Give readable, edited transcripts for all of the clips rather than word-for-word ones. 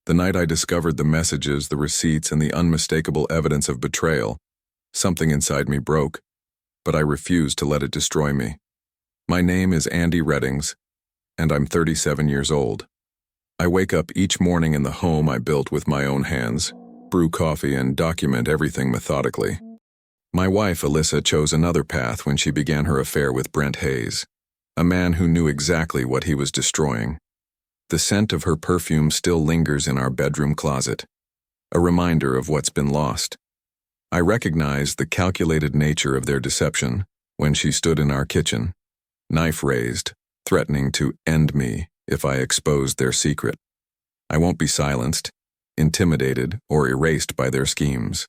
The night I discovered the messages, the receipts, and the unmistakable evidence of betrayal, something inside me broke, but I refused to let it destroy me. My name is Andy Reddings, and I'm 37 years old. I wake up each morning in the home I built with my own hands, brew coffee, and document everything methodically. My wife, Alyssa, chose another path when she began her affair with Brent Hayes, a man who knew exactly what he was destroying. The scent of her perfume still lingers in our bedroom closet, a reminder of what's been lost. I recognized the calculated nature of their deception when she stood in our kitchen, knife raised, threatening to end me if I exposed their secret. I won't be silenced, intimidated, or erased by their schemes.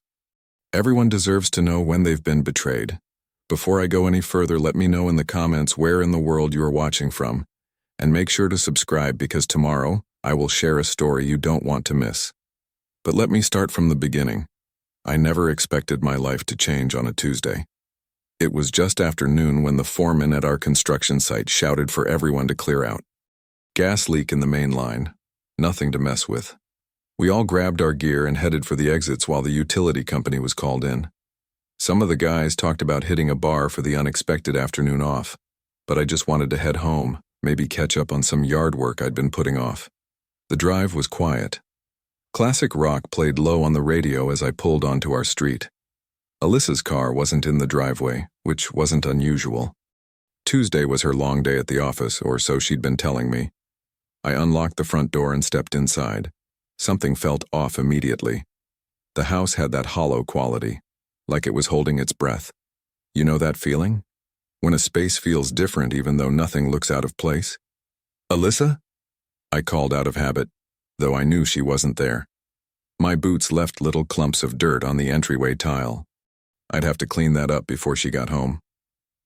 Everyone deserves to know when they've been betrayed. Before I go any further, let me know in the comments where in the world you are watching from, and make sure to subscribe because tomorrow I will share a story you don't want to miss. But let me start from the beginning. I never expected my life to change on a Tuesday. It was just after noon when the foreman at our construction site shouted for everyone to clear out. Gas leak in the main line. Nothing to mess with. We all grabbed our gear and headed for the exits while the utility company was called in. Some of the guys talked about hitting a bar for the unexpected afternoon off, but I just wanted to head home, maybe catch up on some yard work I'd been putting off. The drive was quiet. Classic rock played low on the radio as I pulled onto our street. Alyssa's car wasn't in the driveway, which wasn't unusual. Tuesday was her long day at the office, or so she'd been telling me. I unlocked the front door and stepped inside. Something felt off immediately. The house had that hollow quality, like it was holding its breath. You know that feeling? When a space feels different even though nothing looks out of place? "Alyssa?" I called out of habit, though I knew she wasn't there. My boots left little clumps of dirt on the entryway tile. I'd have to clean that up before she got home.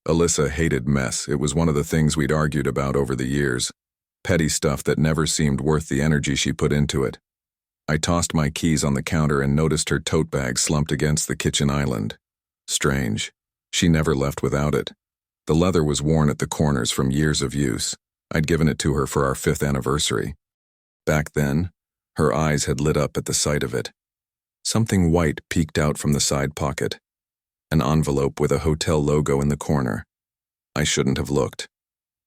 Alyssa hated mess. It was one of the things we'd argued about over the years. Petty stuff that never seemed worth the energy she put into it. I tossed my keys on the counter and noticed her tote bag slumped against the kitchen island. Strange. She never left without it. The leather was worn at the corners from years of use. I'd given it to her for our 5th anniversary. Back then, her eyes had lit up at the sight of it. Something white peeked out from the side pocket. An envelope with a hotel logo in the corner. I shouldn't have looked.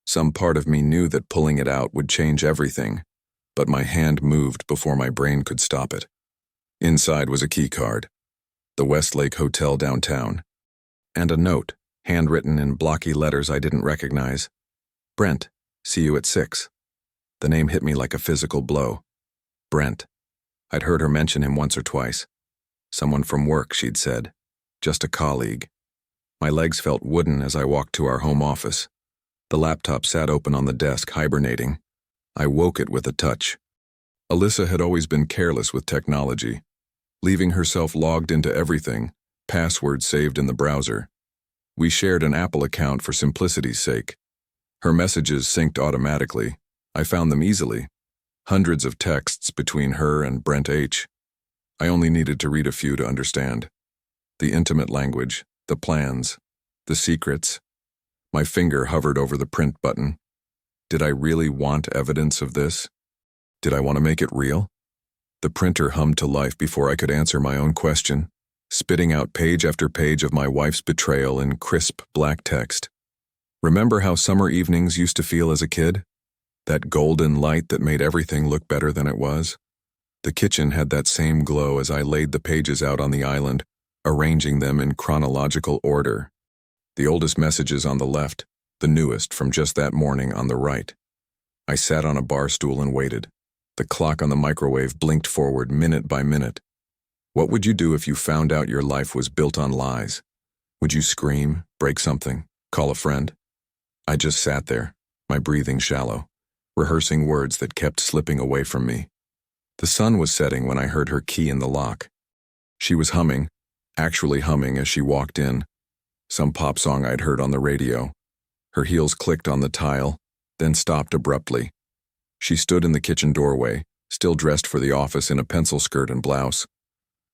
Some part of me knew that pulling it out would change everything, but my hand moved before my brain could stop it. Inside was a key card, the Westlake Hotel downtown, and a note, handwritten in blocky letters I didn't recognize. "Brent, see you at 6. The name hit me like a physical blow. Brent. I'd heard her mention him once or twice. Someone from work, she'd said. Just a colleague. My legs felt wooden as I walked to our home office. The laptop sat open on the desk, hibernating. I woke it with a touch. Alyssa had always been careless with technology, leaving herself logged into everything, passwords saved in the browser. We shared an Apple account for simplicity's sake. Her messages synced automatically. I found them easily. Hundreds of texts between her and Brent H. I only needed to read a few to understand. The intimate language, the plans, the secrets. My finger hovered over the print button. Did I really want evidence of this? Did I want to make it real? The printer hummed to life before I could answer my own question, spitting out page after page of my wife's betrayal in crisp black text. Remember how summer evenings used to feel as a kid? That golden light that made everything look better than it was? The kitchen had that same glow as I laid the pages out on the island, arranging them in chronological order. The oldest messages on the left, the newest from just that morning on the right. I sat on a bar stool and waited. The clock on the microwave blinked forward minute by minute. What would you do if you found out your life was built on lies? Would you scream, break something, call a friend? I just sat there, my breathing shallow, rehearsing words that kept slipping away from me. The sun was setting when I heard her key in the lock. She was humming, actually humming as she walked in. Some pop song I'd heard on the radio. Her heels clicked on the tile, then stopped abruptly. She stood in the kitchen doorway, still dressed for the office in a pencil skirt and blouse.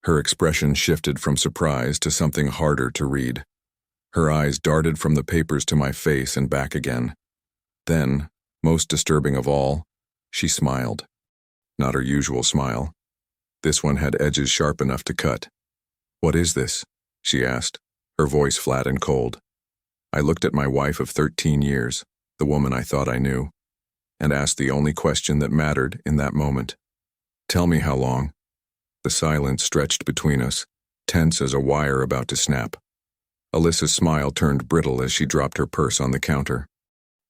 Her expression shifted from surprise to something harder to read. Her eyes darted from the papers to my face and back again. Then, most disturbing of all, she smiled. not her usual smile. This one had edges sharp enough to cut. "What is this?" she asked, her voice flat and cold. I looked at my wife of 13 years, the woman I thought I knew, and asked the only question that mattered in that moment. "Tell me how long." The silence stretched between us, tense as a wire about to snap. Alyssa's smile turned brittle as she dropped her purse on the counter.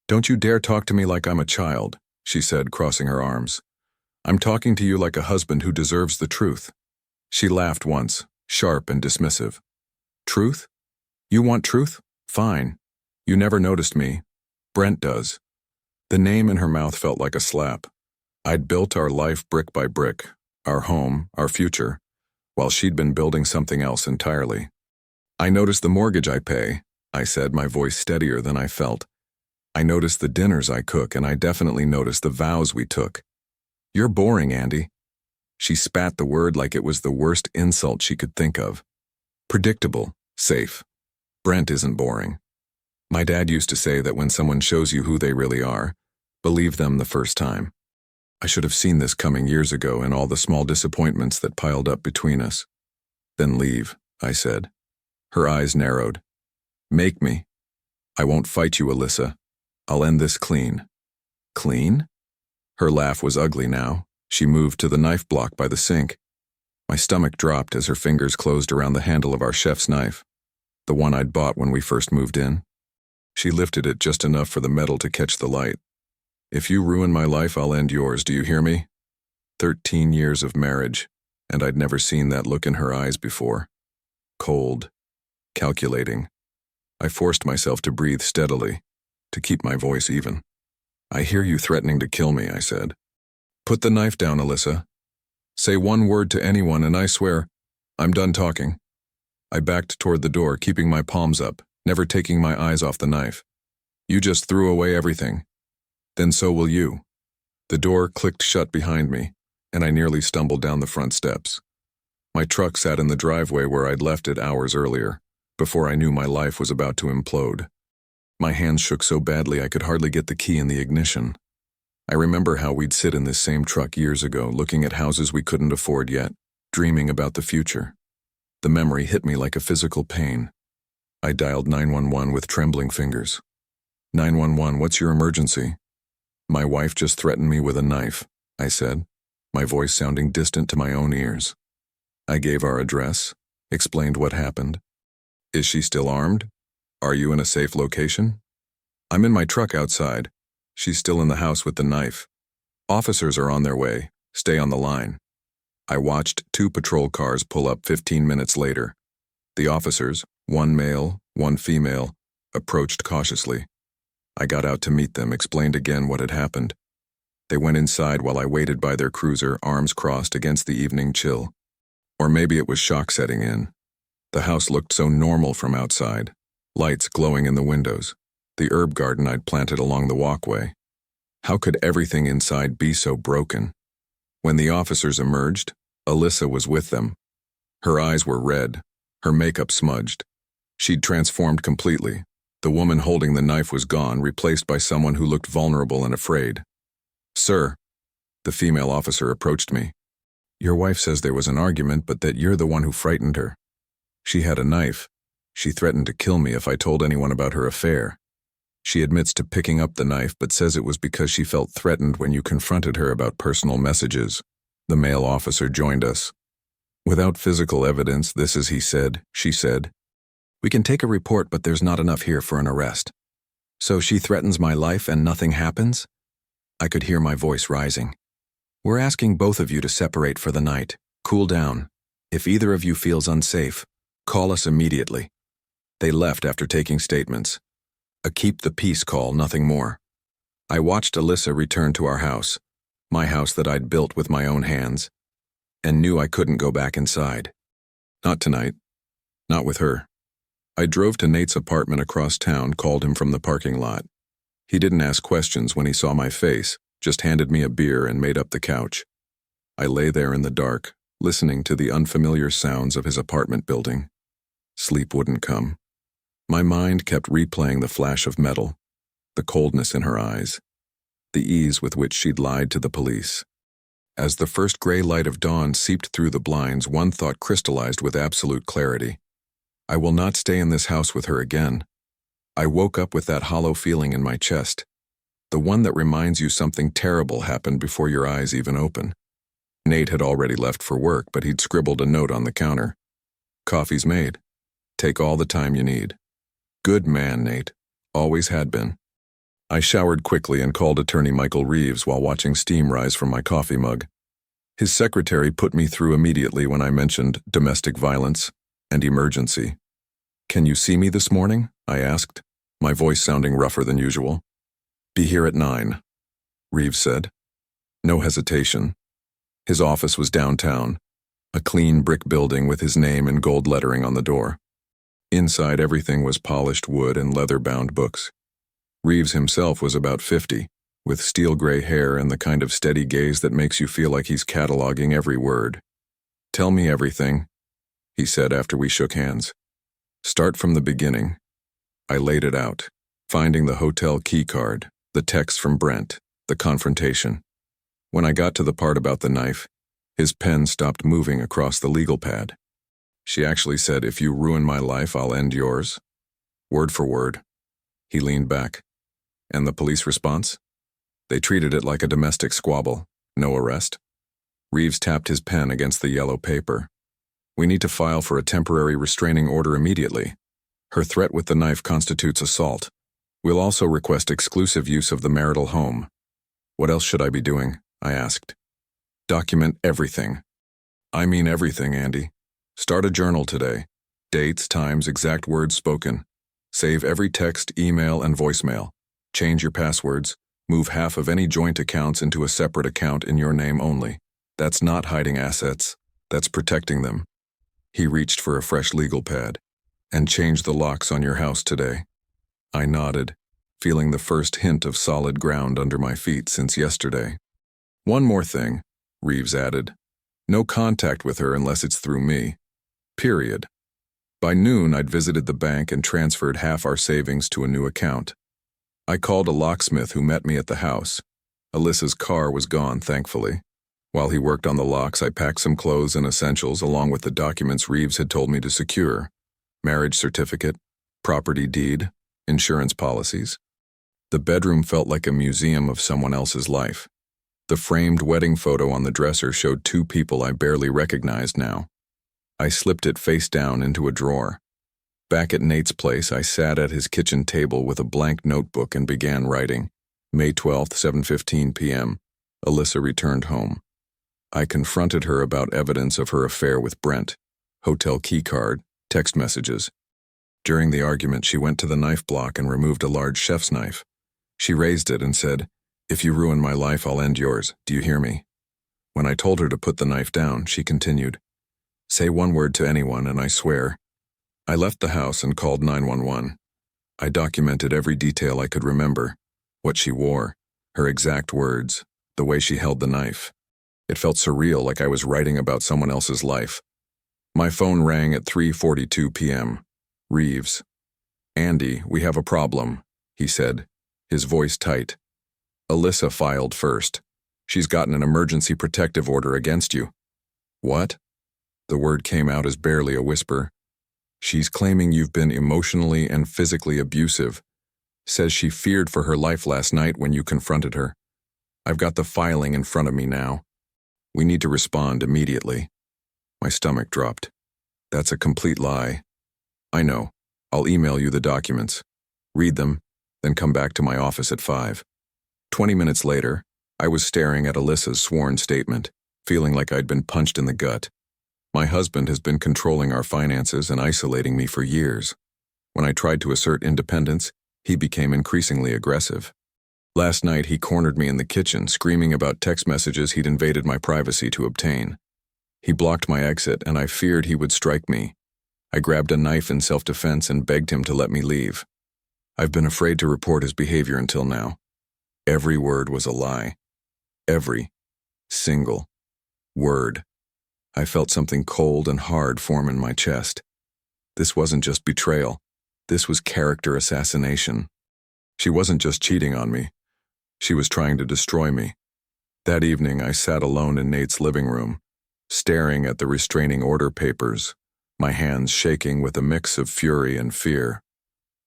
"Don't you dare talk to me like I'm a child," she said, crossing her arms. "I'm talking to you like a husband who deserves the truth." She laughed once, sharp and dismissive. "Truth? You want truth? Fine. You never noticed me. Brent does." The name in her mouth felt like a slap. I'd built our life brick by brick, our home, our future, while she'd been building something else entirely. "I noticed the mortgage I pay," I said, my voice steadier than I felt. "I noticed the dinners I cook, and I definitely noticed the vows we took." "You're boring, Andy." She spat the word like it was the worst insult she could think of. "Predictable, safe. Brent isn't boring. My dad used to say that when someone shows you who they really are, believe them the first time." I should have seen this coming years ago and all the small disappointments that piled up between us. "Then leave," I said. Her eyes narrowed. "Make me. I won't fight you, Alyssa. I'll end this clean." "Clean?" Her laugh was ugly now. She moved to the knife block by the sink. My stomach dropped as her fingers closed around the handle of our chef's knife, the one I'd bought when we first moved in. She lifted it just enough for the metal to catch the light. "If you ruin my life, I'll end yours, do you hear me?" 13 years of marriage, and I'd never seen that look in her eyes before. Cold, calculating. I forced myself to breathe steadily, to keep my voice even. "I hear you threatening to kill me," I said. "Put the knife down, Alyssa. Say one word to anyone and I swear, I'm done talking." I backed toward the door, keeping my palms up, never taking my eyes off the knife. "You just threw away everything. Then so will you." The door clicked shut behind me, and I nearly stumbled down the front steps. My truck sat in the driveway where I'd left it hours earlier, before I knew my life was about to implode. My hands shook so badly I could hardly get the key in the ignition. I remember how we'd sit in this same truck years ago, looking at houses we couldn't afford yet, dreaming about the future. The memory hit me like a physical pain. I dialed 911 with trembling fingers. 911, what's your emergency?" "My wife just threatened me with a knife," I said, my voice sounding distant to my own ears. I gave our address, explained what happened. "Is she still armed? Are you in a safe location?" "I'm in my truck outside. She's still in the house with the knife. Officers are on their way. Stay on the line." I watched 2 patrol cars pull up 15 minutes later. The officers, one male, one female, approached cautiously. I got out to meet them, explained again what had happened. They went inside while I waited by their cruiser, arms crossed against the evening chill. Or maybe it was shock setting in. The house looked so normal from outside, lights glowing in the windows, the herb garden I'd planted along the walkway. How could everything inside be so broken? When the officers emerged, Alyssa was with them. Her eyes were red, her makeup smudged. She'd transformed completely. The woman holding the knife was gone, replaced by someone who looked vulnerable and afraid. "Sir," the female officer approached me. "Your wife says there was an argument, but that you're the one who frightened her. She had a knife. She threatened to kill me if I told anyone about her affair. She admits to picking up the knife, but says it was because she felt threatened when you confronted her about personal messages." The male officer joined us. "Without physical evidence, this is he said, she said. We can take a report, but there's not enough here for an arrest. So she threatens my life and nothing happens?" I could hear my voice rising. "We're asking both of you to separate for the night. Cool down. If either of you feels unsafe, call us immediately." They left after taking statements. A keep the peace call, nothing more. I watched Alyssa return to our house, my house that I'd built with my own hands, and knew I couldn't go back inside. Not tonight. Not with her. I drove to Nate's apartment across town, called him from the parking lot. He didn't ask questions when he saw my face, just handed me a beer and made up the couch. I lay there in the dark, listening to the unfamiliar sounds of his apartment building. Sleep wouldn't come. My mind kept replaying the flash of metal, the coldness in her eyes, the ease with which she'd lied to the police. As the first gray light of dawn seeped through the blinds, one thought crystallized with absolute clarity. I will not stay in this house with her again. I woke up with that hollow feeling in my chest, the one that reminds you something terrible happened before your eyes even open. Nate had already left for work, but he'd scribbled a note on the counter. "Coffee's made. Take all the time you need." Good man, Nate. Always had been. I showered quickly and called attorney Michael Reeves while watching steam rise from my coffee mug. His secretary put me through immediately when I mentioned domestic violence and emergency. "Can you see me this morning?" I asked, my voice sounding rougher than usual. "Be here at 9, Reeves said. No hesitation. His office was downtown, a clean brick building with his name in gold lettering on the door. Inside, everything was polished wood and leather-bound books. Reeves himself was about 50, with steel gray hair and the kind of steady gaze that makes you feel like he's cataloging every word. "Tell me everything," he said after we shook hands. "Start from the beginning." I laid it out, finding the hotel key card, the text from Brent, the confrontation. When I got to the part about the knife, his pen stopped moving across the legal pad. "She actually said, 'If you ruin my life, I'll end yours.' Word for word." He leaned back. "And the police response?" "They treated it like a domestic squabble. No arrest." Reeves tapped his pen against the yellow paper. "We need to file for a temporary restraining order immediately. Her threat with the knife constitutes assault. We'll also request exclusive use of the marital home." "What else should I be doing?" I asked. "Document everything." "I mean everything, Andy. Start a journal today. Dates, times, exact words spoken. Save every text, email, and voicemail. Change your passwords. Move half of any joint accounts into a separate account in your name only. That's not hiding assets. That's protecting them." He reached for a fresh legal pad. "And change the locks on your house today." I nodded, feeling the first hint of solid ground under my feet since yesterday. "One more thing," Reeves added. "No contact with her unless it's through me. Period." By noon, I'd visited the bank and transferred half our savings to a new account. I called a locksmith who met me at the house. Alyssa's car was gone, thankfully. While he worked on the locks, I packed some clothes and essentials along with the documents Reeves had told me to secure: marriage certificate, property deed, insurance policies. The bedroom felt like a museum of someone else's life. The framed wedding photo on the dresser showed two people I barely recognized now. I slipped it face down into a drawer. Back at Nate's place, I sat at his kitchen table with a blank notebook and began writing. May 12th, 7:15 p.m. Alyssa returned home. I confronted her about evidence of her affair with Brent, hotel keycard, text messages. During the argument, she went to the knife block and removed a large chef's knife. She raised it and said, "If you ruin my life, I'll end yours. Do you hear me?" When I told her to put the knife down, she continued, "Say one word to anyone and I swear." I left the house and called 911. I documented every detail I could remember: what she wore, her exact words, the way she held the knife. It felt surreal, like I was writing about someone else's life. My phone rang at 3:42 p.m. Reeves. "Andy, we have a problem," he said, his voice tight. "Alyssa filed first. She's gotten an emergency protective order against you." "What?" The word came out as barely a whisper. "She's claiming you've been emotionally and physically abusive. Says she feared for her life last night when you confronted her. I've got the filing in front of me now. We need to respond immediately." My stomach dropped. "That's a complete lie." "I know. I'll email you the documents. Read them, then come back to my office at 5. 20 minutes later, I was staring at Alyssa's sworn statement, feeling like I'd been punched in the gut. My husband has been controlling our finances and isolating me for years. When I tried to assert independence, he became increasingly aggressive. Last night, he cornered me in the kitchen, screaming about text messages he'd invaded my privacy to obtain. He blocked my exit, and I feared he would strike me. I grabbed a knife in self-defense and begged him to let me leave. I've been afraid to report his behavior until now. Every word was a lie. Every single word. I felt something cold and hard form in my chest. This wasn't just betrayal. This was character assassination. She wasn't just cheating on me. She was trying to destroy me. That evening, I sat alone in Nate's living room, staring at the restraining order papers, my hands shaking with a mix of fury and fear.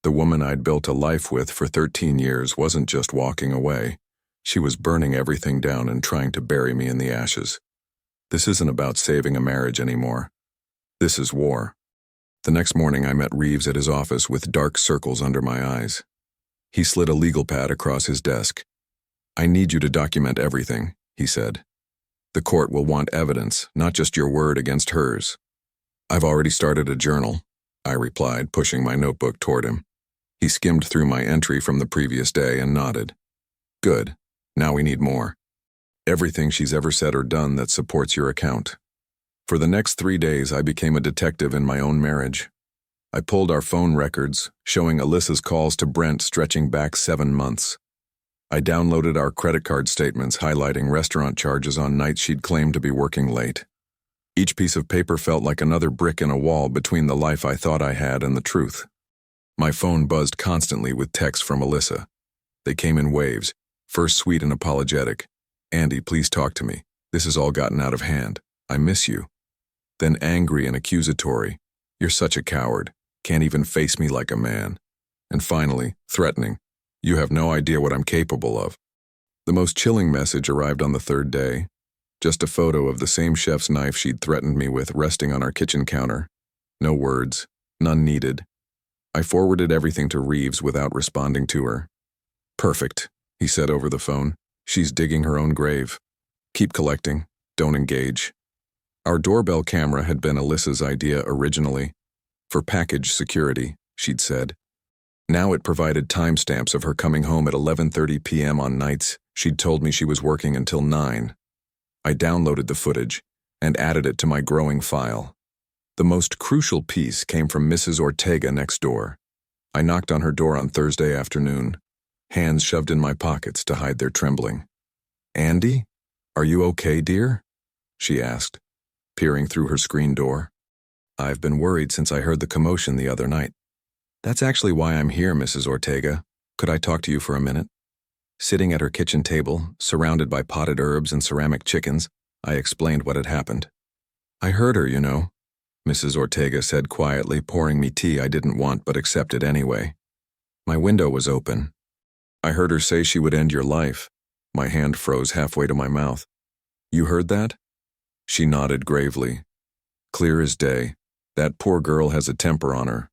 The woman I'd built a life with for 13 years wasn't just walking away. She was burning everything down and trying to bury me in the ashes. This isn't about saving a marriage anymore. This is war. The next morning, I met Reeves at his office with dark circles under my eyes. He slid a legal pad across his desk. "I need you to document everything," he said. "The court will want evidence, not just your word against hers." "I've already started a journal," I replied, pushing my notebook toward him. He skimmed through my entry from the previous day and nodded. "Good. Now we need more. Everything she's ever said or done that supports your account." For the next 3 days, I became a detective in my own marriage. I pulled our phone records, showing Alyssa's calls to Brent stretching back 7 months. I downloaded our credit card statements highlighting restaurant charges on nights she'd claimed to be working late. Each piece of paper felt like another brick in a wall between the life I thought I had and the truth. My phone buzzed constantly with texts from Alyssa. They came in waves, first sweet and apologetic. "Andy, please talk to me. This has all gotten out of hand. I miss you." Then angry and accusatory. "You're such a coward. Can't even face me like a man." And finally, threatening. "You have no idea what I'm capable of." The most chilling message arrived on the 3rd day. Just a photo of the same chef's knife she'd threatened me with resting on our kitchen counter. No words, none needed. I forwarded everything to Reeves without responding to her. "Perfect," he said over the phone. "She's digging her own grave. Keep collecting. Don't engage." Our doorbell camera had been Alyssa's idea originally. For package security, she'd said. Now it provided timestamps of her coming home at 11:30 p.m. on nights she'd told me she was working until 9. I downloaded the footage and added it to my growing file. The most crucial piece came from Mrs. Ortega next door. I knocked on her door on Thursday afternoon, hands shoved in my pockets to hide their trembling. "Andy, are you okay, dear?" she asked, peering through her screen door. "I've been worried since I heard the commotion the other night." "That's actually why I'm here, Mrs. Ortega. Could I talk to you for a minute?" Sitting at her kitchen table, surrounded by potted herbs and ceramic chickens, I explained what had happened. "I heard her, you know," Mrs. Ortega said quietly, pouring me tea I didn't want but accepted anyway. "My window was open. I heard her say she would end your life." My hand froze halfway to my mouth. "You heard that?" She nodded gravely. "Clear as day. That poor girl has a temper on her.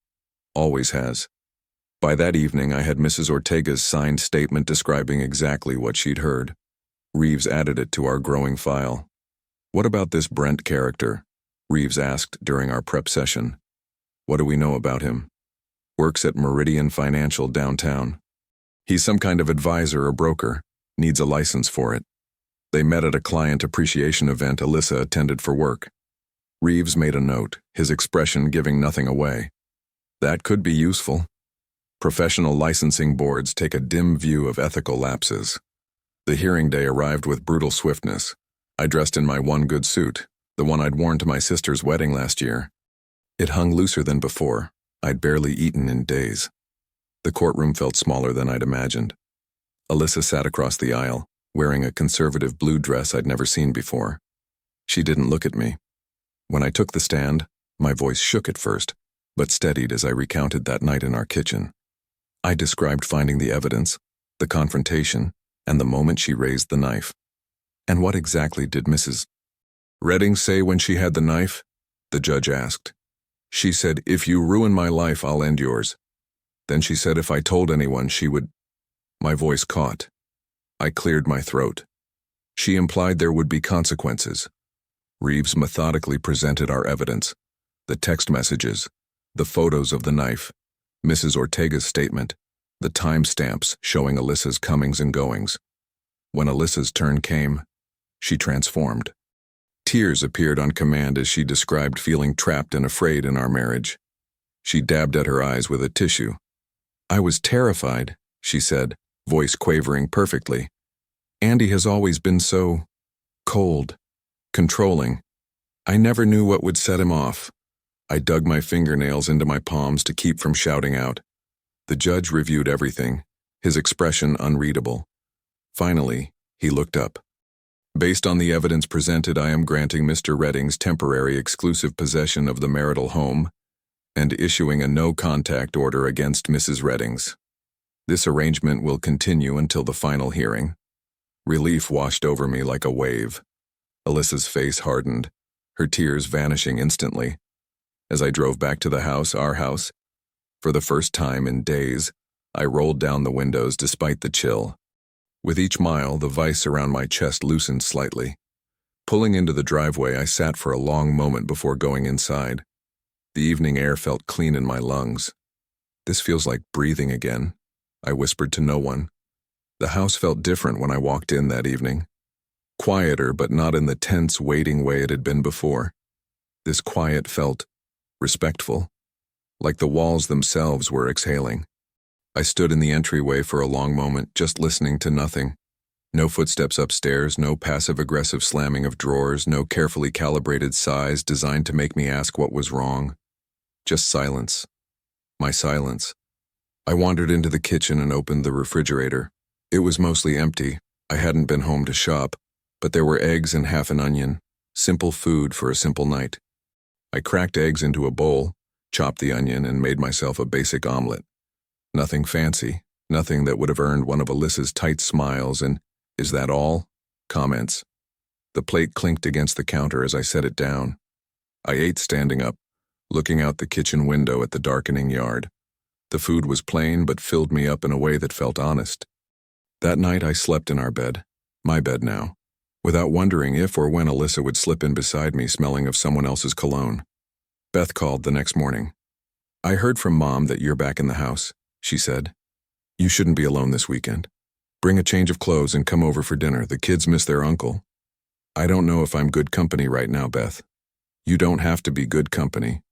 Always has." By that evening, I had Mrs. Ortega's signed statement describing exactly what she'd heard. Reeves added it to our growing file. "What about this Brent character?" Reeves asked during our prep session. "What do we know about him?" "Works at Meridian Financial downtown. He's some kind of advisor or broker. Needs a license for it. They met at a client appreciation event Alyssa attended for work." Reeves made a note, his expression giving nothing away. "That could be useful. Professional licensing boards take a dim view of ethical lapses." The hearing day arrived with brutal swiftness. I dressed in my one good suit, the one I'd worn to my sister's wedding last year. It hung looser than before. I'd barely eaten in days. The courtroom felt smaller than I'd imagined. Alyssa sat across the aisle, wearing a conservative blue dress I'd never seen before. She didn't look at me. When I took the stand, my voice shook at first, but steadied as I recounted that night in our kitchen. I described finding the evidence, the confrontation, and the moment she raised the knife. "And what exactly did Mrs. Redding say when she had the knife?" the judge asked. "She said, 'If you ruin my life, I'll end yours.' Then she said if I told anyone, she would—" My voice caught. I cleared my throat. "She implied there would be consequences." Reeves methodically presented our evidence. The text messages, the photos of the knife, Mrs. Ortega's statement, the timestamps showing Alyssa's comings and goings. When Alyssa's turn came, she transformed. Tears appeared on command as she described feeling trapped and afraid in our marriage. She dabbed at her eyes with a tissue. "I was terrified," she said, voice quavering perfectly. "Andy has always been so cold, controlling. I never knew what would set him off." I dug my fingernails into my palms to keep from shouting out. The judge reviewed everything, his expression unreadable. Finally, he looked up. Based on the evidence presented, I am granting Mr. Reddings temporary exclusive possession of the marital home and issuing a no-contact order against Mrs. Reddings. This arrangement will continue until the final hearing. Relief washed over me like a wave. Alyssa's face hardened, her tears vanishing instantly. As I drove back to the house, our house, for the first time in days, I rolled down the windows despite the chill. With each mile, the vice around my chest loosened slightly. Pulling into the driveway, I sat for a long moment before going inside. The evening air felt clean in my lungs. This feels like breathing again, I whispered to no one. The house felt different when I walked in that evening. Quieter, but not in the tense, waiting way it had been before. This quiet felt respectful, like the walls themselves were exhaling. I stood in the entryway for a long moment, just listening to nothing. No footsteps upstairs, no passive-aggressive slamming of drawers, no carefully calibrated sighs designed to make me ask what was wrong. Just silence. My silence. I wandered into the kitchen and opened the refrigerator. It was mostly empty. I hadn't been home to shop, but there were eggs and half an onion. Simple food for a simple night. I cracked eggs into a bowl, chopped the onion, and made myself a basic omelet. Nothing fancy, nothing that would have earned one of Alyssa's tight smiles and, "Is that all?" comments. The plate clinked against the counter as I set it down. I ate standing up, looking out the kitchen window at the darkening yard. The food was plain but filled me up in a way that felt honest. That night I slept in our bed, my bed now, without wondering if or when Alyssa would slip in beside me smelling of someone else's cologne. Beth called the next morning. "I heard from Mom that you're back in the house," she said. "You shouldn't be alone this weekend. Bring a change of clothes and come over for dinner. The kids miss their uncle." "I don't know if I'm good company right now, Beth." "You don't have to be good company.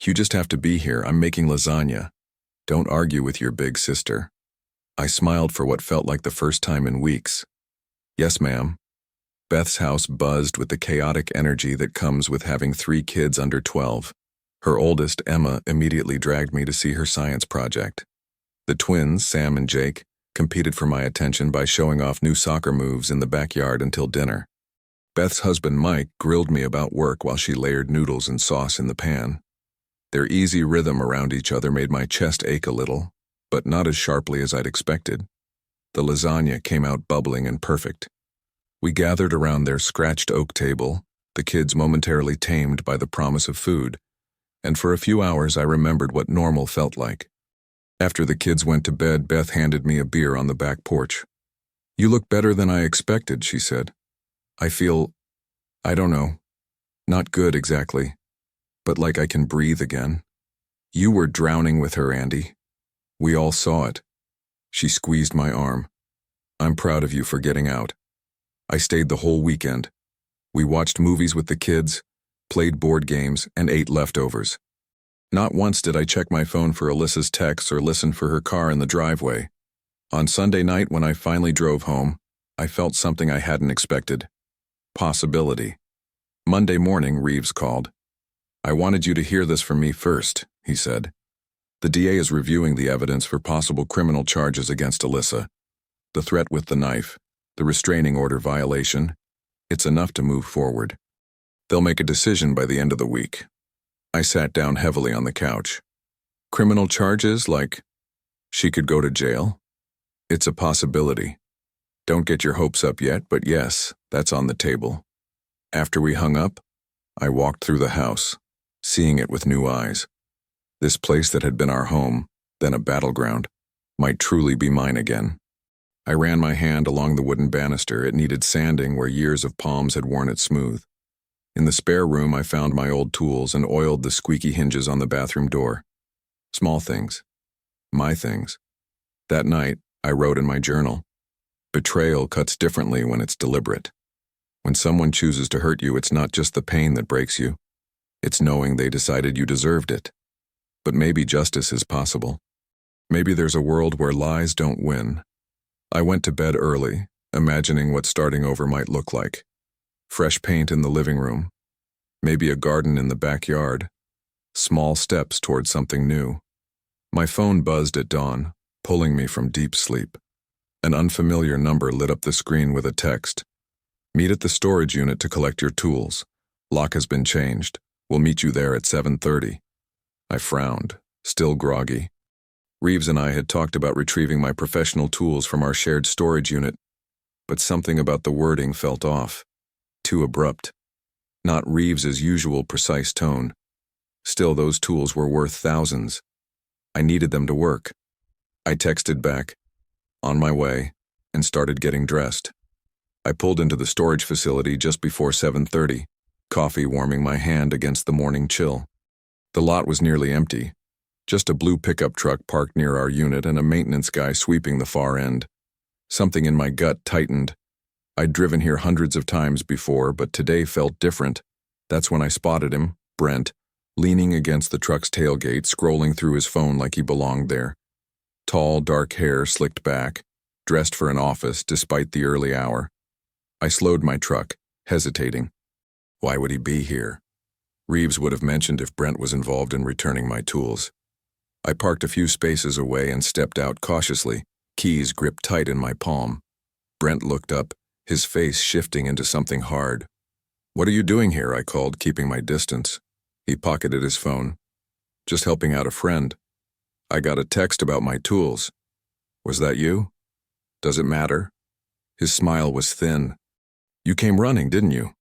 You just have to be here. I'm making lasagna. Don't argue with your big sister." I smiled for what felt like the first time in weeks. "Yes, ma'am." Beth's house buzzed with the chaotic energy that comes with having 3 kids under 12. Her oldest, Emma, immediately dragged me to see her science project. The twins, Sam and Jake, competed for my attention by showing off new soccer moves in the backyard until dinner. Beth's husband, Mike, grilled me about work while she layered noodles and sauce in the pan. Their easy rhythm around each other made my chest ache a little, but not as sharply as I'd expected. The lasagna came out bubbling and perfect. We gathered around their scratched oak table, the kids momentarily tamed by the promise of food, and for a few hours I remembered what normal felt like. After the kids went to bed, Beth handed me a beer on the back porch. "You look better than I expected," she said. "I feel, I don't know, not good exactly, but like I can breathe again. You were drowning with her, Andy. We all saw it." She squeezed my arm. "I'm proud of you for getting out. I stayed the whole weekend. We watched movies with the kids, played board games, and ate leftovers. Not once did I check my phone for Alyssa's texts or listen for her car in the driveway. On Sunday night when I finally drove home, I felt something I hadn't expected. Possibility. Monday morning, Reeves called. "I wanted you to hear this from me first," he said. "The DA is reviewing the evidence for possible criminal charges against Alyssa. The threat with the knife, the restraining order violation. It's enough to move forward. They'll make a decision by the end of the week." I sat down heavily on the couch. "Criminal charges, like she could go to jail?" "It's a possibility. Don't get your hopes up yet, but yes, that's on the table." After we hung up, I walked through the house, seeing it with new eyes. This place that had been our home, then a battleground, might truly be mine again. I ran my hand along the wooden banister. It needed sanding where years of palms had worn it smooth. In the spare room, I found my old tools and oiled the squeaky hinges on the bathroom door. Small things. My things. That night, I wrote in my journal, "Betrayal cuts differently when it's deliberate. When someone chooses to hurt you, it's not just the pain that breaks you. It's knowing they decided you deserved it. But maybe justice is possible. Maybe there's a world where lies don't win." I went to bed early, imagining what starting over might look like. Fresh paint in the living room. Maybe a garden in the backyard. Small steps toward something new. My phone buzzed at dawn, pulling me from deep sleep. An unfamiliar number lit up the screen with a text. Meet at the storage unit to collect your tools. Lock has been changed. We'll meet you there at 7:30. I frowned, still groggy. Reeves and I had talked about retrieving my professional tools from our shared storage unit, but something about the wording felt off. Too abrupt. Not Reeves's usual precise tone. Still, those tools were worth thousands. I needed them to work. I texted back, on my way, and started getting dressed. I pulled into the storage facility just before 7:30, coffee warming my hand against the morning chill. The lot was nearly empty. Just a blue pickup truck parked near our unit and a maintenance guy sweeping the far end. Something in my gut tightened. I'd driven here hundreds of times before, but today felt different. That's when I spotted him, Brent, leaning against the truck's tailgate, scrolling through his phone like he belonged there. Tall, dark hair slicked back, dressed for an office despite the early hour. I slowed my truck, hesitating. Why would he be here? Reeves would have mentioned if Brent was involved in returning my tools. I parked a few spaces away and stepped out cautiously, keys gripped tight in my palm. Brent looked up, his face shifting into something hard. "What are you doing here?" I called, keeping my distance. He pocketed his phone. "Just helping out a friend. I got a text about my tools." "Was that you?" "Does it matter?" His smile was thin. "You came running, didn't you?"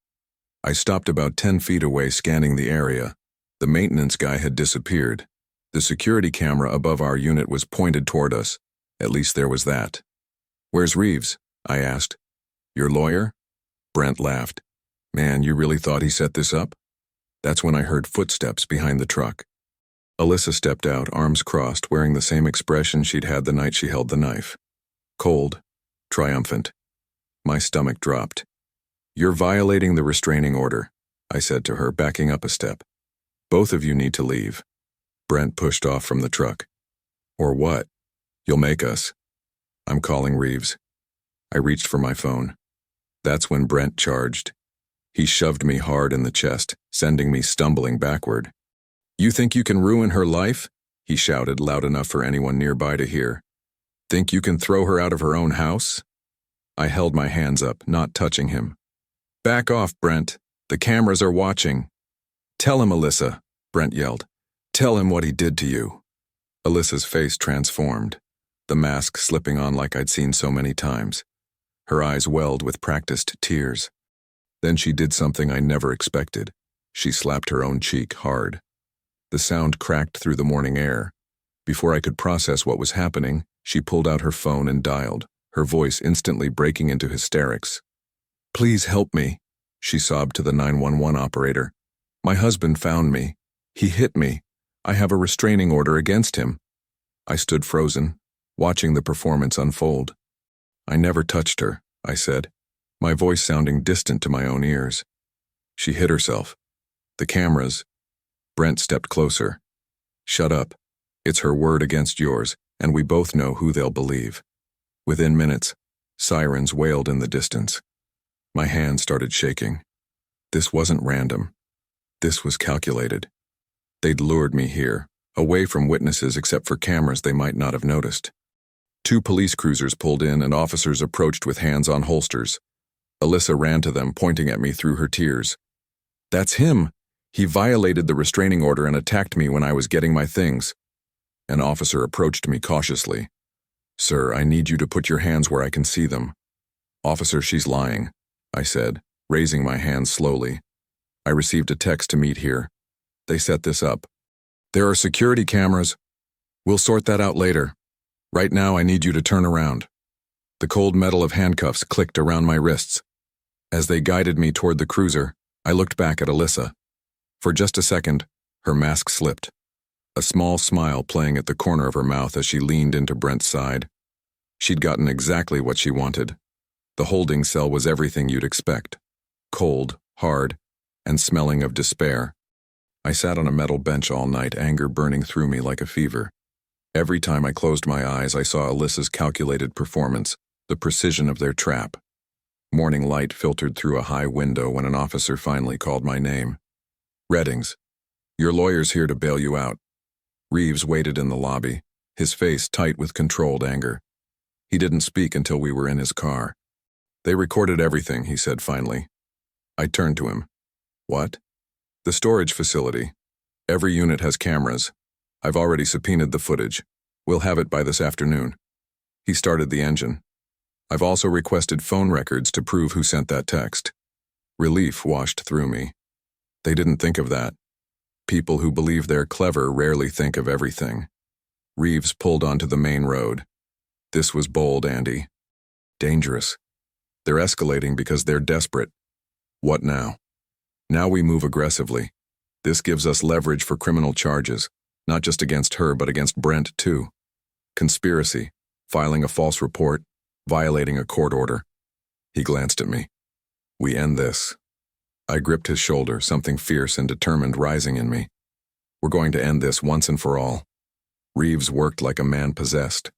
I stopped about 10 feet away, scanning the area. The maintenance guy had disappeared. The security camera above our unit was pointed toward us. At least there was that. "Where's Reeves?" I asked. "Your lawyer?" Brent laughed. "Man, you really thought he set this up?" That's when I heard footsteps behind the truck. Alyssa stepped out, arms crossed, wearing the same expression she'd had the night she held the knife. Cold, triumphant. My stomach dropped. "You're violating the restraining order," I said to her, backing up a step. "Both of you need to leave." Brent pushed off from the truck. "Or what? You'll make us." "I'm calling Reeves." I reached for my phone. That's when Brent charged. He shoved me hard in the chest, sending me stumbling backward. "You think you can ruin her life?" he shouted, loud enough for anyone nearby to hear. "Think you can throw her out of her own house?" I held my hands up, not touching him. "Back off, Brent. The cameras are watching." "Tell him, Alyssa," Brent yelled. "Tell him what he did to you." Alyssa's face transformed, the mask slipping on like I'd seen so many times. Her eyes welled with practiced tears. Then she did something I never expected. She slapped her own cheek hard. The sound cracked through the morning air. Before I could process what was happening, she pulled out her phone and dialed, her voice instantly breaking into hysterics. "Please help me," she sobbed to the 911 operator. "My husband found me. He hit me. I have a restraining order against him." I stood frozen, watching the performance unfold. "I never touched her," I said, my voice sounding distant to my own ears. "She hit herself. The cameras." Brent stepped closer. "Shut up. It's her word against yours, and we both know who they'll believe." Within minutes, sirens wailed in the distance. My hand started shaking. This wasn't random. This was calculated. They'd lured me here, away from witnesses except for cameras they might not have noticed. 2 police cruisers pulled in and officers approached with hands on holsters. Alyssa ran to them, pointing at me through her tears. "That's him! He violated the restraining order and attacked me when I was getting my things." An officer approached me cautiously. "Sir, I need you to put your hands where I can see them." "Officer, she's lying," I said, raising my hands slowly. "I received a text to meet here. They set this up. There are security cameras. We'll sort that out later. Right now, I need you to turn around." The cold metal of handcuffs clicked around my wrists. As they guided me toward the cruiser, I looked back at Alyssa. For just a second, her mask slipped, a small smile playing at the corner of her mouth as she leaned into Brent's side. She'd gotten exactly what she wanted. The holding cell was everything you'd expect. Cold, hard, and smelling of despair. I sat on a metal bench all night, anger burning through me like a fever. Every time I closed my eyes, I saw Alyssa's calculated performance, the precision of their trap. Morning light filtered through a high window when an officer finally called my name. "Reddings, your lawyer's here to bail you out." Reeves waited in the lobby, his face tight with controlled anger. He didn't speak until we were in his car. They recorded everything, he said finally. I turned to him. What? The storage facility. Every unit has cameras. I've already subpoenaed the footage. We'll have it by this afternoon. He started the engine. I've also requested phone records to prove who sent that text. Relief washed through me. They didn't think of that. People who believe they're clever rarely think of everything. Reeves pulled onto the main road. This was bold, Andy. Dangerous. They're escalating because they're desperate. What now? Now we move aggressively. This gives us leverage for criminal charges, not just against her, but against Brent, too. Conspiracy, filing a false report, violating a court order. He glanced at me. We end this. I gripped his shoulder, something fierce and determined rising in me. We're going to end this once and for all. Reeves worked like a man possessed.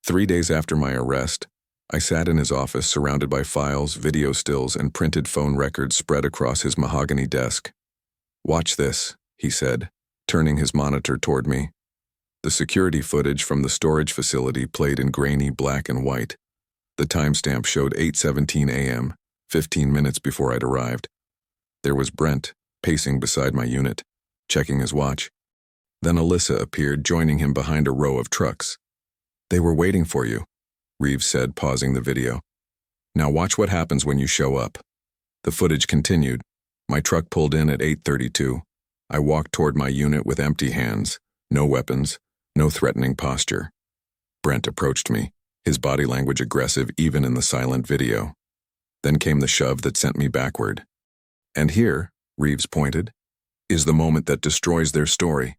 3 days after my arrest, I sat in his office surrounded by files, video stills, and printed phone records spread across his mahogany desk. Watch this, he said, turning his monitor toward me. The security footage from the storage facility played in grainy black and white. The timestamp showed 8:17 a.m., 15 minutes before I'd arrived. There was Brent, pacing beside my unit, checking his watch. Then Alyssa appeared, joining him behind a row of trucks. They were waiting for you, Reeves said, pausing the video. Now watch what happens when you show up. The footage continued. My truck pulled in at 8:32. I walked toward my unit with empty hands, no weapons, no threatening posture. Brent approached me, his body language aggressive even in the silent video. Then came the shove that sent me backward. And here, Reeves pointed, is the moment that destroys their story.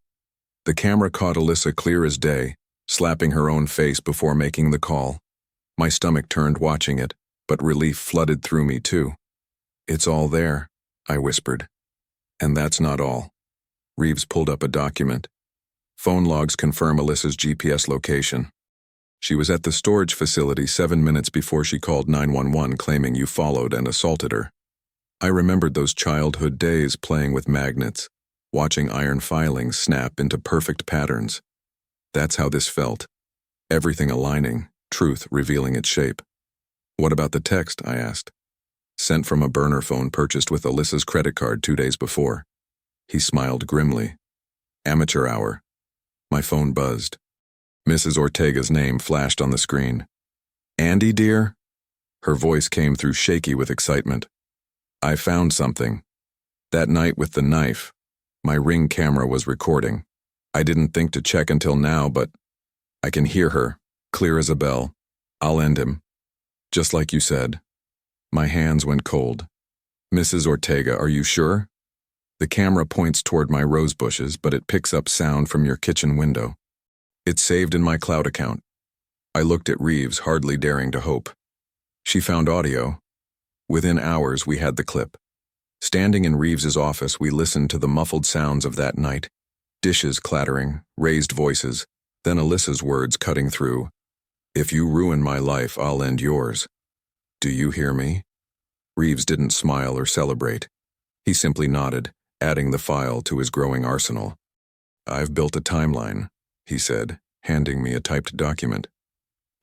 The camera caught Alyssa clear as day, slapping her own face before making the call. My stomach turned watching it, but relief flooded through me too. It's all there, I whispered. And that's not all. Reeves pulled up a document. Phone logs confirm Alyssa's GPS location. She was at the storage facility 7 minutes before she called 911 claiming you followed and assaulted her. I remembered those childhood days playing with magnets, watching iron filings snap into perfect patterns. That's how this felt. Everything aligning, truth revealing its shape. What about the text, I asked. Sent from a burner phone purchased with Alyssa's credit card 2 days before. He smiled grimly. Amateur hour. My phone buzzed. Mrs. Ortega's name flashed on the screen. Andy, dear? Her voice came through shaky with excitement. I found something. That night with the knife, my Ring camera was recording. I didn't think to check until now, but I can hear her, clear as a bell. I'll end him. Just like you said. My hands went cold. Mrs. Ortega, are you sure? The camera points toward my rose bushes, but it picks up sound from your kitchen window. It's saved in my cloud account. I looked at Reeves, hardly daring to hope. She found audio. Within hours, we had the clip. Standing in Reeves's office, we listened to the muffled sounds of that night. Dishes clattering, raised voices, then Alyssa's words cutting through. If you ruin my life, I'll end yours. Do you hear me? Reeves didn't smile or celebrate. He simply nodded, adding the file to his growing arsenal. I've built a timeline, he said, handing me a typed document.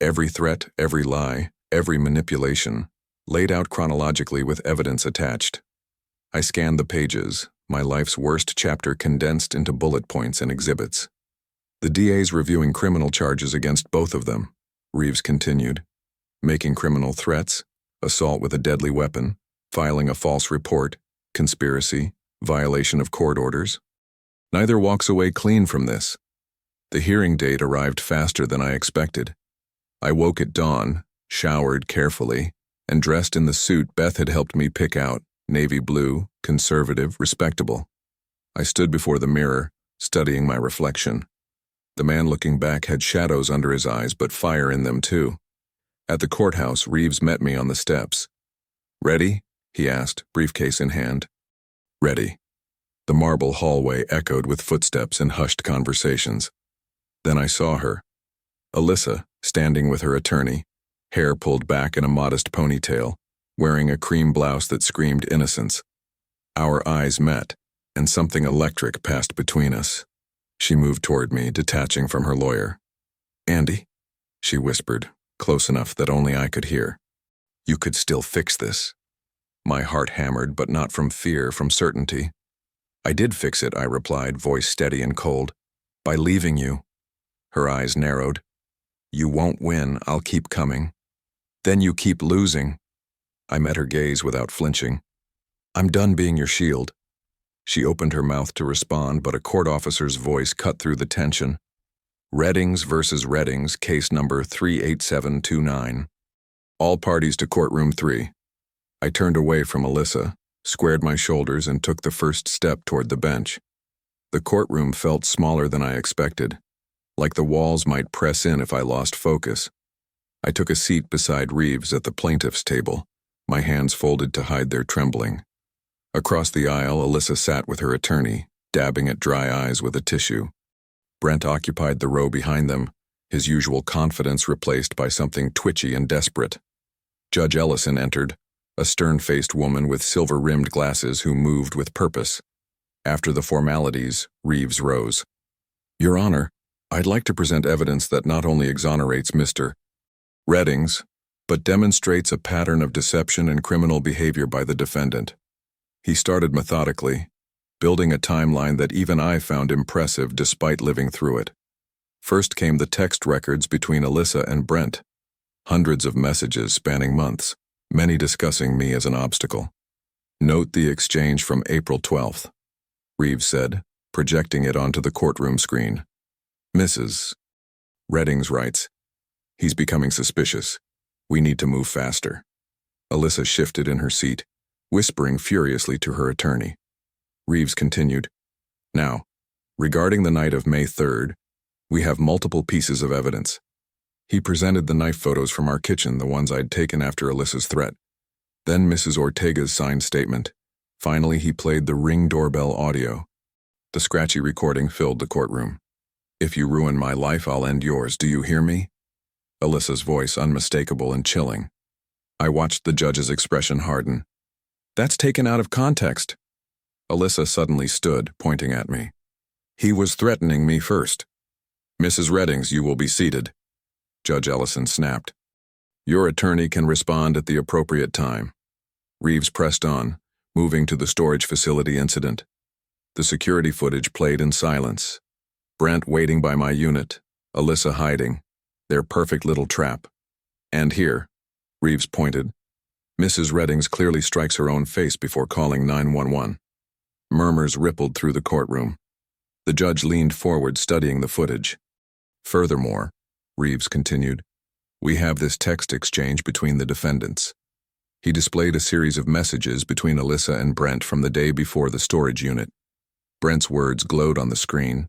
Every threat, every lie, every manipulation, laid out chronologically with evidence attached. I scanned the pages, my life's worst chapter condensed into bullet points and exhibits. The DA's reviewing criminal charges against both of them, Reeves continued. Making criminal threats, assault with a deadly weapon, filing a false report, conspiracy, violation of court orders. Neither walks away clean from this. The hearing date arrived faster than I expected. I woke at dawn, showered carefully, and dressed in the suit Beth had helped me pick out, navy blue, conservative, respectable. I stood before the mirror, studying my reflection. The man looking back had shadows under his eyes, but fire in them too. At the courthouse, Reeves met me on the steps. Ready? He asked, briefcase in hand. Ready. The marble hallway echoed with footsteps and hushed conversations. Then I saw her. Alyssa, standing with her attorney, hair pulled back in a modest ponytail, wearing a cream blouse that screamed innocence. Our eyes met, and something electric passed between us. She moved toward me, detaching from her lawyer. Andy, she whispered, close enough that only I could hear. You could still fix this. My heart hammered, but not from fear, from certainty. I did fix it, I replied, voice steady and cold. By leaving you. Her eyes narrowed. You won't win, I'll keep coming. Then you keep losing. I met her gaze without flinching. I'm done being your shield. She opened her mouth to respond, but a court officer's voice cut through the tension. Reddings versus Reddings, case number 38729. All parties to courtroom 3. I turned away from Alyssa, squared my shoulders, and took the first step toward the bench. The courtroom felt smaller than I expected, like the walls might press in if I lost focus. I took a seat beside Reeves at the plaintiff's table, my hands folded to hide their trembling. Across the aisle, Alyssa sat with her attorney, dabbing at dry eyes with a tissue. Brent occupied the row behind them, his usual confidence replaced by something twitchy and desperate. Judge Ellison entered, a stern-faced woman with silver-rimmed glasses who moved with purpose. After the formalities, Reeves rose. Your Honor, I'd like to present evidence that not only exonerates Mr. Reddings, but demonstrates a pattern of deception and criminal behavior by the defendant. He started methodically, building a timeline that even I found impressive despite living through it. First came the text records between Alyssa and Brent. Hundreds of messages spanning months, many discussing me as an obstacle. Note the exchange from April 12th, Reeves said, projecting it onto the courtroom screen. Mrs. Reddings writes, he's becoming suspicious. We need to move faster. Alyssa shifted in her seat, whispering furiously to her attorney. Reeves continued, now, regarding the night of May 3rd, we have multiple pieces of evidence. He presented the knife photos from our kitchen, the ones I'd taken after Alyssa's threat. Then Mrs. Ortega's signed statement. Finally, he played the Ring doorbell audio. The scratchy recording filled the courtroom. If you ruin my life, I'll end yours. Do you hear me? Alyssa's voice unmistakable and chilling. I watched the judge's expression harden. That's taken out of context. Alyssa suddenly stood, pointing at me. He was threatening me first. Mrs. Reddings, you will be seated. Judge Ellison snapped. Your attorney can respond at the appropriate time. Reeves pressed on, moving to the storage facility incident. The security footage played in silence. Brent waiting by my unit, Alyssa hiding, their perfect little trap. And here, Reeves pointed, Mrs. Reddings clearly strikes her own face before calling 911. Murmurs rippled through the courtroom. The judge leaned forward, studying the footage. Furthermore, Reeves continued, we have this text exchange between the defendants. He displayed a series of messages between Alyssa and Brent from the day before the storage unit. Brent's words glowed on the screen.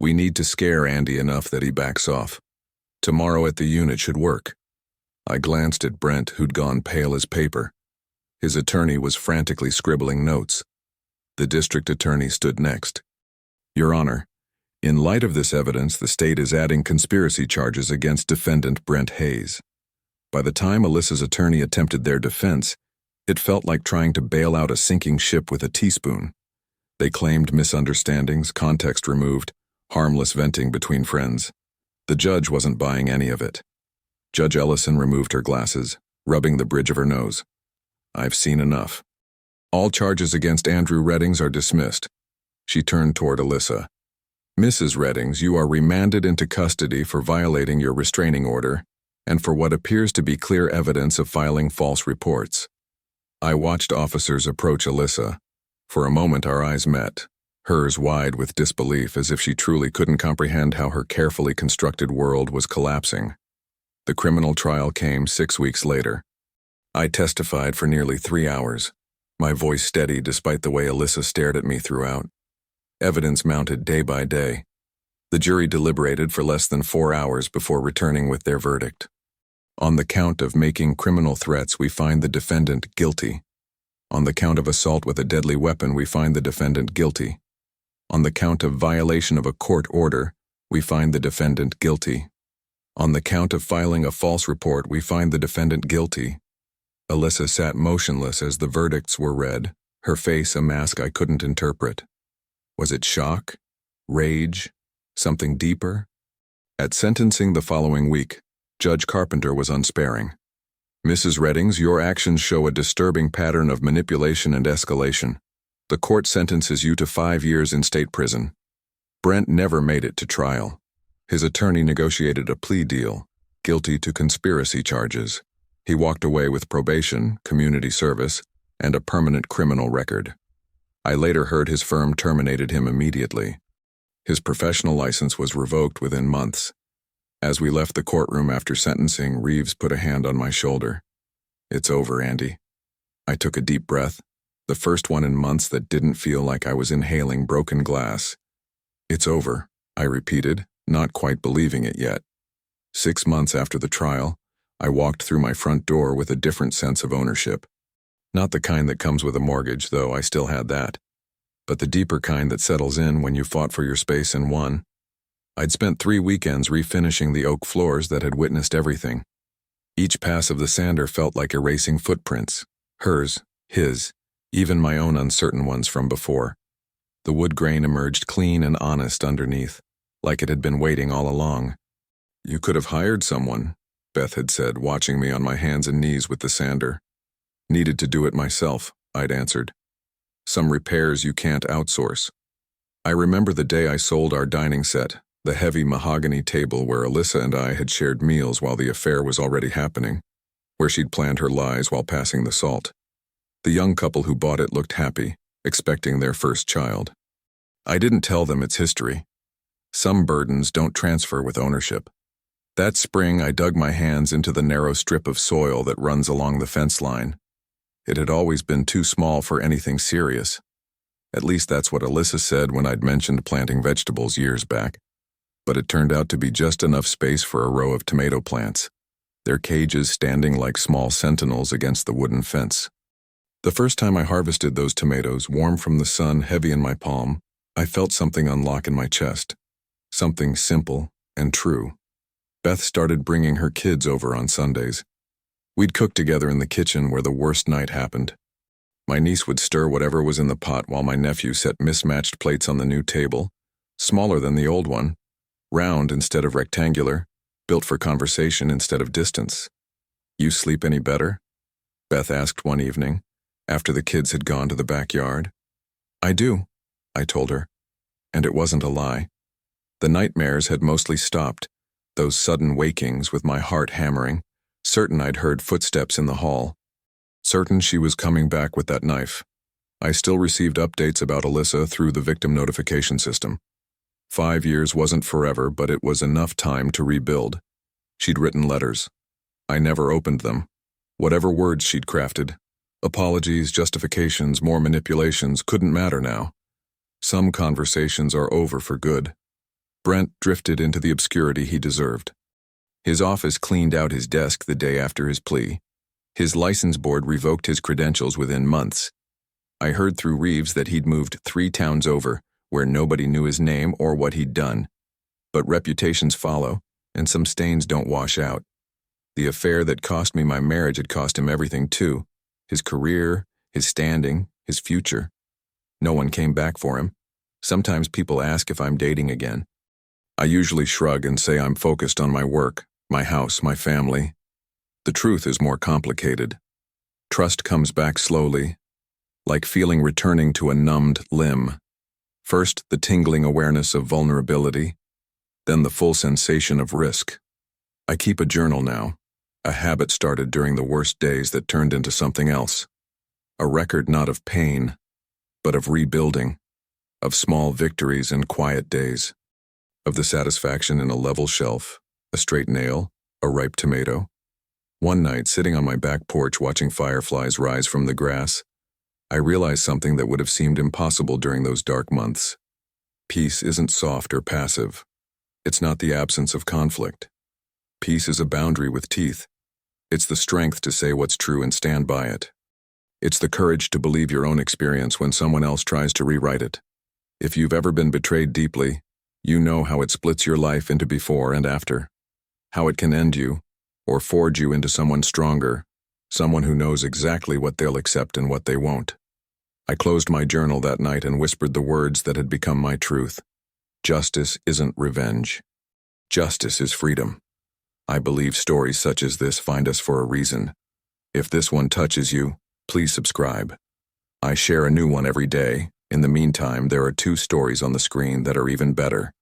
We need to scare Andy enough that he backs off. Tomorrow at the unit should work. I glanced at Brent, who'd gone pale as paper. His attorney was frantically scribbling notes. The district attorney stood next. Your Honor, in light of this evidence, the state is adding conspiracy charges against defendant Brent Hayes. By the time Alyssa's attorney attempted their defense, it felt like trying to bail out a sinking ship with a teaspoon. They claimed misunderstandings, context removed, harmless venting between friends. The judge wasn't buying any of it. Judge Ellison removed her glasses, rubbing the bridge of her nose. I've seen enough. All charges against Andrew Reddings are dismissed. She turned toward Alyssa. Mrs. Reddings, you are remanded into custody for violating your restraining order and for what appears to be clear evidence of filing false reports. I watched officers approach Alyssa. For a moment our eyes met, hers wide with disbelief, as if she truly couldn't comprehend how her carefully constructed world was collapsing. The criminal trial came 6 weeks later. I testified for nearly 3 hours, my voice steady despite the way Alyssa stared at me throughout. Evidence mounted day by day. The jury deliberated for less than 4 hours before returning with their verdict. On the count of making criminal threats, we find the defendant guilty. On the count of assault with a deadly weapon, we find the defendant guilty. On the count of violation of a court order, we find the defendant guilty. On the count of filing a false report, we find the defendant guilty. Alyssa sat motionless as the verdicts were read, her face a mask I couldn't interpret. Was it shock? Rage? Something deeper? At sentencing the following week, Judge Carpenter was unsparing. Mrs. Reddings, your actions show a disturbing pattern of manipulation and escalation. The court sentences you to 5 years in state prison. Brent never made it to trial. His attorney negotiated a plea deal, guilty to conspiracy charges. He walked away with probation, community service, and a permanent criminal record. I later heard his firm terminated him immediately. His professional license was revoked within months. As we left the courtroom after sentencing, Reeves put a hand on my shoulder. "It's over, Andy." I took a deep breath, the first one in months that didn't feel like I was inhaling broken glass. "It's over," I repeated, not quite believing it yet. 6 months after the trial, I walked through my front door with a different sense of ownership. Not the kind that comes with a mortgage, though I still had that, but the deeper kind that settles in when you fought for your space and won. I'd spent 3 weekends refinishing the oak floors that had witnessed everything. Each pass of the sander felt like erasing footprints, hers, his, even my own uncertain ones from before. The wood grain emerged clean and honest underneath, like it had been waiting all along. "You could have hired someone," Beth had said, watching me on my hands and knees with the sander. "Needed to do it myself," I'd answered. "Some repairs you can't outsource." I remember the day I sold our dining set, the heavy mahogany table where Alyssa and I had shared meals while the affair was already happening, where she'd planned her lies while passing the salt. The young couple who bought it looked happy, expecting their first child. I didn't tell them its history. Some burdens don't transfer with ownership. That spring, I dug my hands into the narrow strip of soil that runs along the fence line. It had always been too small for anything serious. At least that's what Alyssa said when I'd mentioned planting vegetables years back. But it turned out to be just enough space for a row of tomato plants, their cages standing like small sentinels against the wooden fence. The first time I harvested those tomatoes, warm from the sun, heavy in my palm, I felt something unlock in my chest. Something simple and true. Beth started bringing her kids over on Sundays. We'd cook together in the kitchen where the worst night happened. My niece would stir whatever was in the pot while my nephew set mismatched plates on the new table, smaller than the old one, round instead of rectangular, built for conversation instead of distance. "You sleep any better?" Beth asked one evening, after the kids had gone to the backyard. "I do," I told her, and it wasn't a lie. The nightmares had mostly stopped, those sudden wakings with my heart hammering, certain I'd heard footsteps in the hall, certain she was coming back with that knife. I still received updates about Alyssa through the victim notification system. 5 years wasn't forever, but it was enough time to rebuild. She'd written letters. I never opened them. Whatever words she'd crafted, apologies, justifications, more manipulations, couldn't matter now. Some conversations are over for good. Brent drifted into the obscurity he deserved. His office cleaned out his desk the day after his plea. His license board revoked his credentials within months. I heard through Reeves that he'd moved 3 towns over, where nobody knew his name or what he'd done. But reputations follow, and some stains don't wash out. The affair that cost me my marriage had cost him everything too. His career, his standing, his future. No one came back for him. Sometimes people ask if I'm dating again. I usually shrug and say I'm focused on my work, my house, my family. The truth is more complicated. Trust comes back slowly, like feeling returning to a numbed limb. First, the tingling awareness of vulnerability, then the full sensation of risk. I keep a journal now, a habit started during the worst days that turned into something else. A record not of pain, but of rebuilding, of small victories and quiet days, of the satisfaction in a level shelf, a straight nail, a ripe tomato. One night, sitting on my back porch watching fireflies rise from the grass, I realized something that would have seemed impossible during those dark months. Peace isn't soft or passive. It's not the absence of conflict. Peace is a boundary with teeth. It's the strength to say what's true and stand by it. It's the courage to believe your own experience when someone else tries to rewrite it. If you've ever been betrayed deeply, you know how it splits your life into before and after. How it can end you, or forge you into someone stronger, someone who knows exactly what they'll accept and what they won't. I closed my journal that night and whispered the words that had become my truth. Justice isn't revenge. Justice is freedom. I believe stories such as this find us for a reason, If this one touches you, please subscribe. I share a new one every day. In the meantime, there are 2 stories on the screen that are even better.